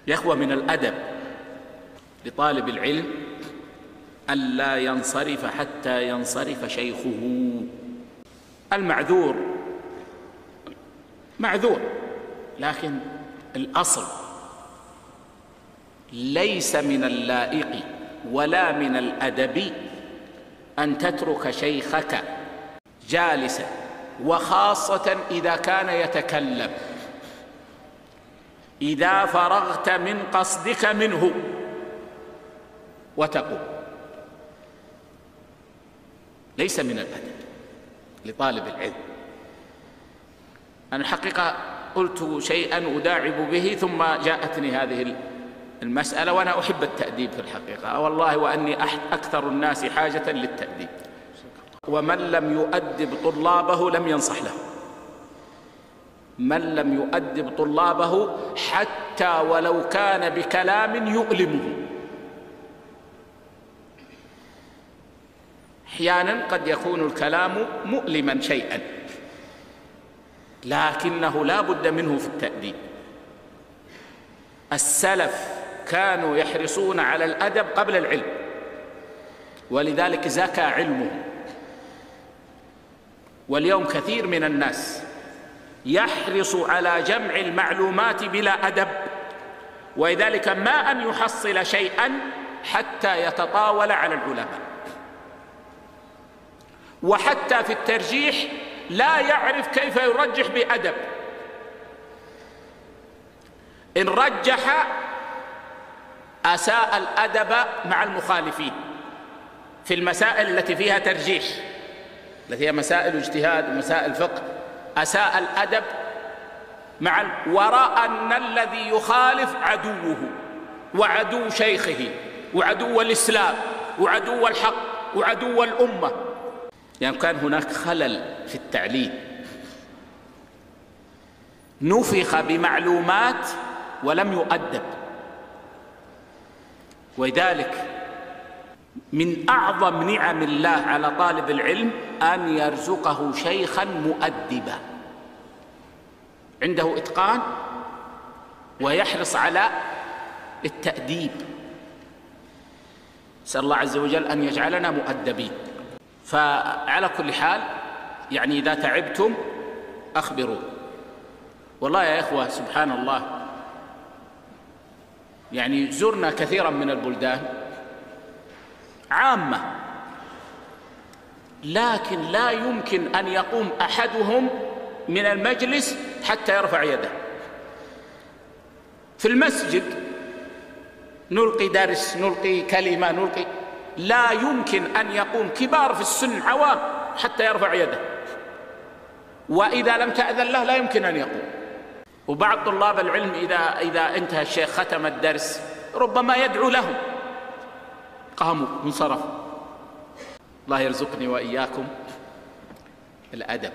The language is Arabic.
يا إخوة، من الأدب لطالب العلم ألا ينصرف حتى ينصرف شيخه. المعذور معذور، لكن الأصل ليس من اللائق ولا من الأدب أن تترك شيخك جالسا، وخاصة إذا كان يتكلم، إذا فرغت من قصدك منه وتقول. ليس من الأدب لطالب العلم. أنا الحقيقة قلت شيئا أداعب به، ثم جاءتني هذه المسألة، وأنا أحب التأديب في الحقيقة، والله وأني أكثر الناس حاجة للتأديب. ومن لم يؤدب طلابه لم ينصح له. من لم يؤدب طلابه حتى ولو كان بكلام يؤلمه. أحيانا قد يكون الكلام مؤلما شيئا، لكنه لا بد منه في التأديب. السلف كانوا يحرصون على الأدب قبل العلم، ولذلك زكى علمهم. واليوم كثير من الناس يحرص على جمع المعلومات بلا أدب، ولذلك ما أن يحصل شيئا حتى يتطاول على العلماء. وحتى في الترجيح لا يعرف كيف يرجح بأدب. إن رجح أساء الأدب مع المخالفين في المسائل التي فيها ترجيح، التي هي مسائل اجتهاد ومسائل فقه، أساء الأدب ورأى أن الذي يخالف عدوه وعدو شيخه وعدو الإسلام وعدو الحق وعدو الأمة. يعني كان هناك خلل في التعليم، نفخ بمعلومات ولم يؤدب. ولذلك من أعظم نعم الله على طالب العلم أن يرزقه شيخا مؤدبا عنده إتقان ويحرص على التأديب. نسأل الله عز وجل أن يجعلنا مؤدبين. فعلى كل حال، يعني إذا تعبتم أخبروا. والله يا إخوة سبحان الله، يعني زرنا كثيرا من البلدان عامة، لكن لا يمكن أن يقوم أحدهم من المجلس حتى يرفع يده. في المسجد نلقي درس، نلقي كلمة، لا يمكن أن يقوم كبار في السن عوام حتى يرفع يده، وإذا لم تأذن له لا يمكن أن يقوم. وبعض طلاب العلم إذا انتهى الشيخ ختم الدرس ربما يدعو لهم، قاموا انصرفوا. الله يرزقني وإياكم الأدب.